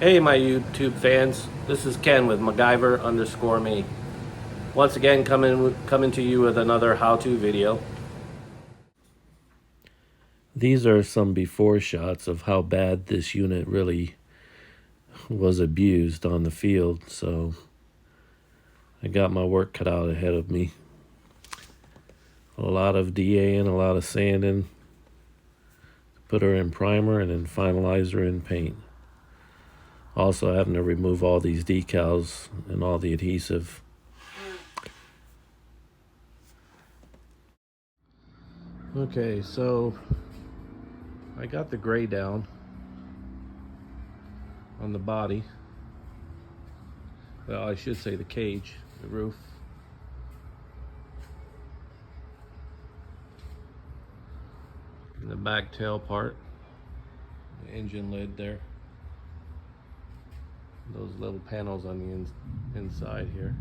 Hey my YouTube fans, this is Ken with MacGyver_me. Once again coming to you with another how-to video. These are some before shots of how bad this unit really was abused on the field, so I got my work cut out ahead of me. A lot of DA-ing, a lot of sanding, put her in primer and then finalize her in paint. Also having to remove all these decals and all the adhesive. Okay, so I got the gray down on the body. Well, I should say the cage, the roof. And the back tail part, the engine lid there. Those little panels on the inside here.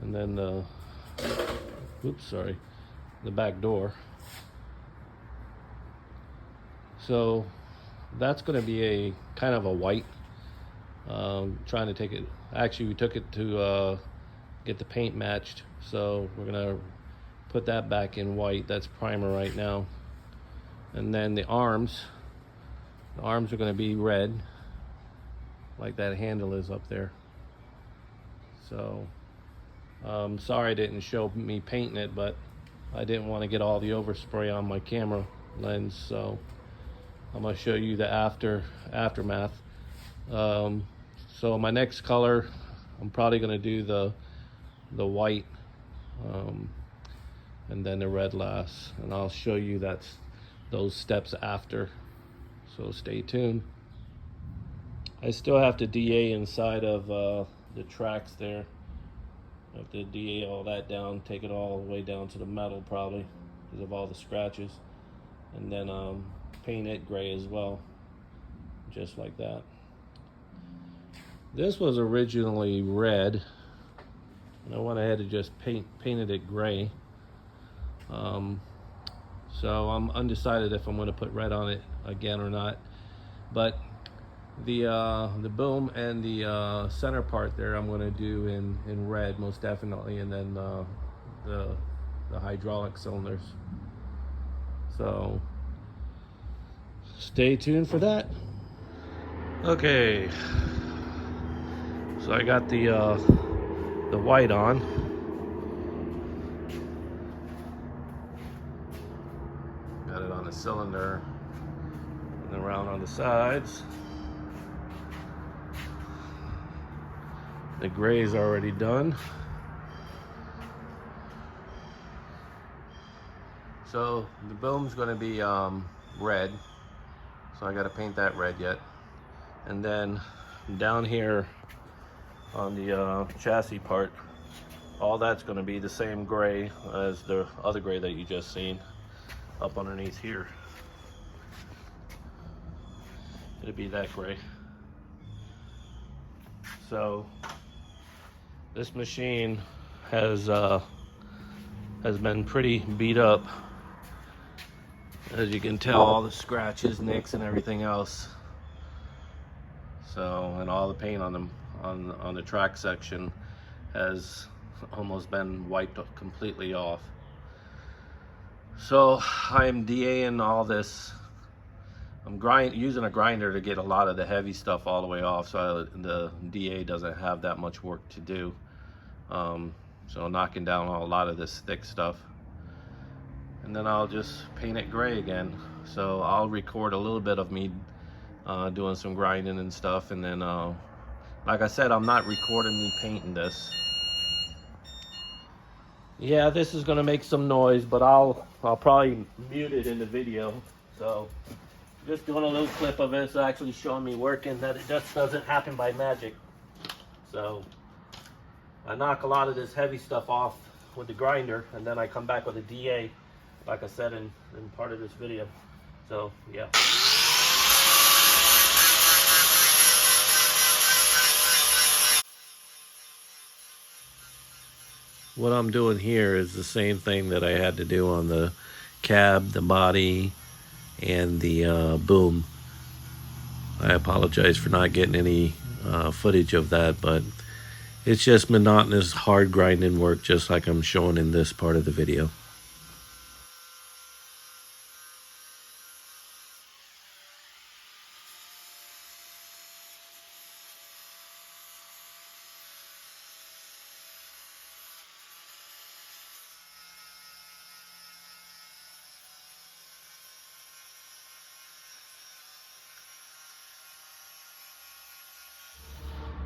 And then the, the back door. So that's going to be a kind of a white. Trying to take it, actually we took it to get the paint matched. So we're going to put that back in white. That's primer right now. And then the arms are going to be red, like that handle is up there. So sorry I didn't show me painting it, but I didn't want to get all the overspray on my camera lens, so I'm going to show you the aftermath. So my next color, I'm probably going to do the white and then the red last, and I'll show you those steps after, so stay tuned. I still have to DA inside of the tracks there. I have to DA all that down, take it all the way down to the metal probably because of all the scratches, and then paint it gray as well, just like that. This was originally red, and I went ahead and just painted it gray. So I'm undecided if I'm going to put red on it again or not, but the boom and the center part there I'm going to do in red most definitely, and then the hydraulic cylinders. So stay tuned for that. Okay, so I got the white on. Got it on the cylinder and around on the sides. The gray is already done. So the boom's going to be red, so I got to paint that red yet. And then down here on the chassis part, all that's going to be the same gray as the other gray that you just seen up underneath here. It'll be that gray. So this machine has been pretty beat up, as you can tell, all the scratches, nicks, and everything else. So, and all the paint on them on the track section has almost been wiped completely off. So I'm DAing all this. I'm using a grinder to get a lot of the heavy stuff all the way off, so the DA doesn't have that much work to do. So knocking down a lot of this thick stuff, and then I'll just paint it gray again. So I'll record a little bit of me doing some grinding and stuff, and then like I said, I'm not recording me painting this. Yeah, this is gonna make some noise, but I'll probably mute it in the video. So just doing a little clip of it. It's actually showing me working, that it just doesn't happen by magic. So I knock a lot of this heavy stuff off with the grinder, and then I come back with a DA, like I said in part of this video. So yeah. What I'm doing here is the same thing that I had to do on the cab, the body, and the boom. I apologize for not getting any footage of that, but it's just monotonous, hard grinding work, just like I'm showing in this part of the video.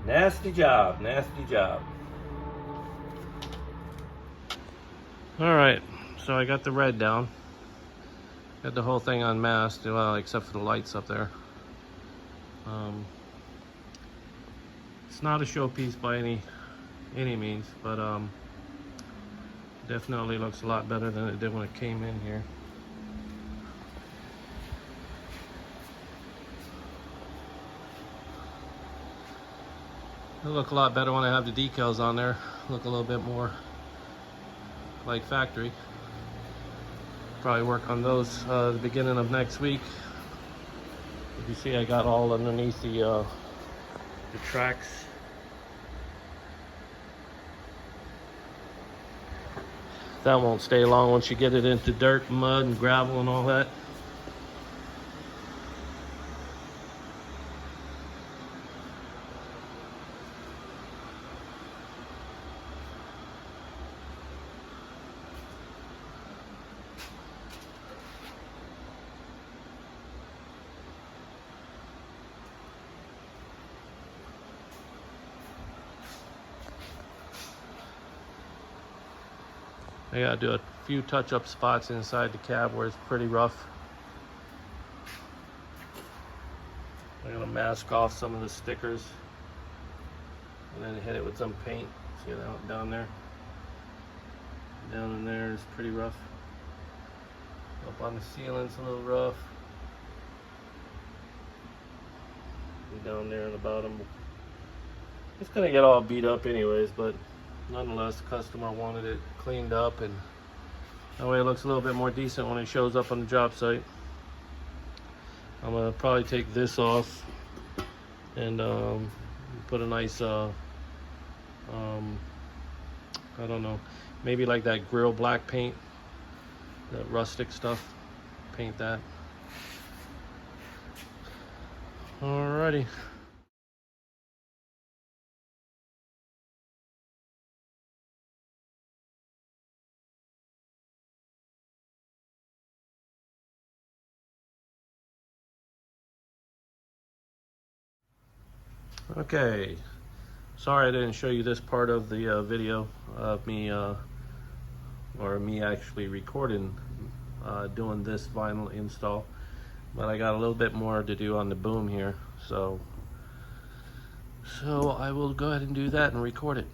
Nasty job, nasty job. All right, so I got the red down. Got the whole thing unmasked, well, except for the lights up there. It's not a showpiece by any means, but definitely looks a lot better than it did when it came in here. It'll look a lot better when I have the decals on there. Look a little bit more like factory. Probably work on those the beginning of next week. If you see, I got all underneath the tracks. That won't stay long once you get it into dirt, mud, and gravel and all that. I gotta do a few touch-up spots inside the cab where it's pretty rough. I'm gonna mask off some of the stickers and then hit it with some paint. See that down there? Down in there is pretty rough. Up on the ceiling's a little rough. And down there on the bottom. It's gonna get all beat up anyways, but nonetheless, the customer wanted it cleaned up, and that way it looks a little bit more decent when it shows up on the job site. I'm gonna probably take this off and put a nice, I don't know, maybe like that grill black paint, that rustic stuff, paint that. Alrighty. Okay, sorry I didn't show you this part of the video of me actually recording doing this vinyl install, but I got a little bit more to do on the boom here, so I will go ahead and do that and record it.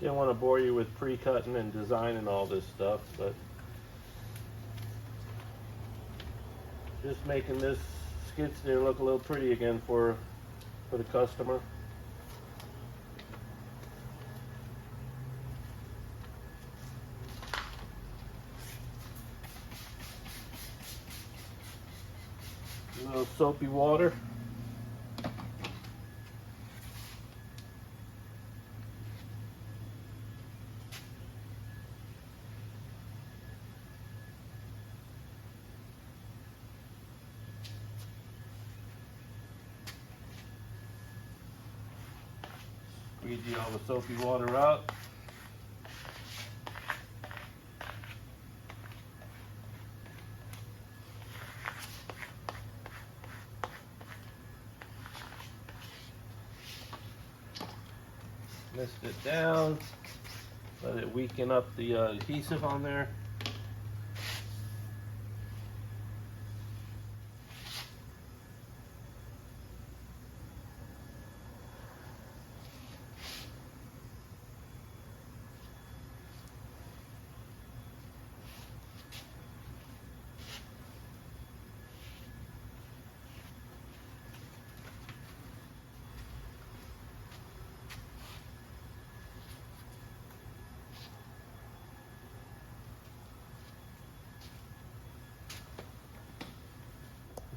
Didn't want to bore you with pre-cutting and designing all this stuff, but just making this skid steer look a little pretty again for the customer. A little soapy water. Squeegee all the soapy water out. Mist it down. Let it weaken up the adhesive on there.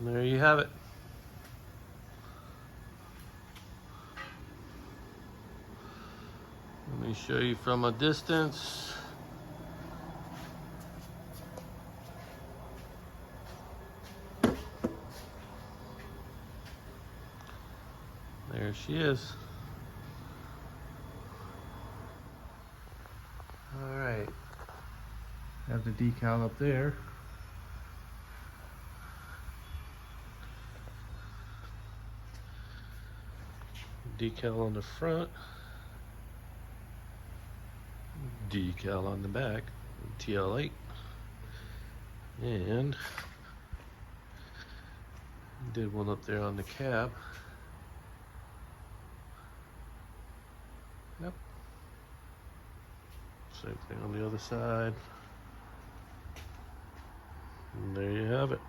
There you have it. Let me show you from a distance. There she is. All right. Have the decal up there. Decal on the front. Decal on the back. TL8. And did one up there on the cab. Yep. Same thing on the other side. And there you have it.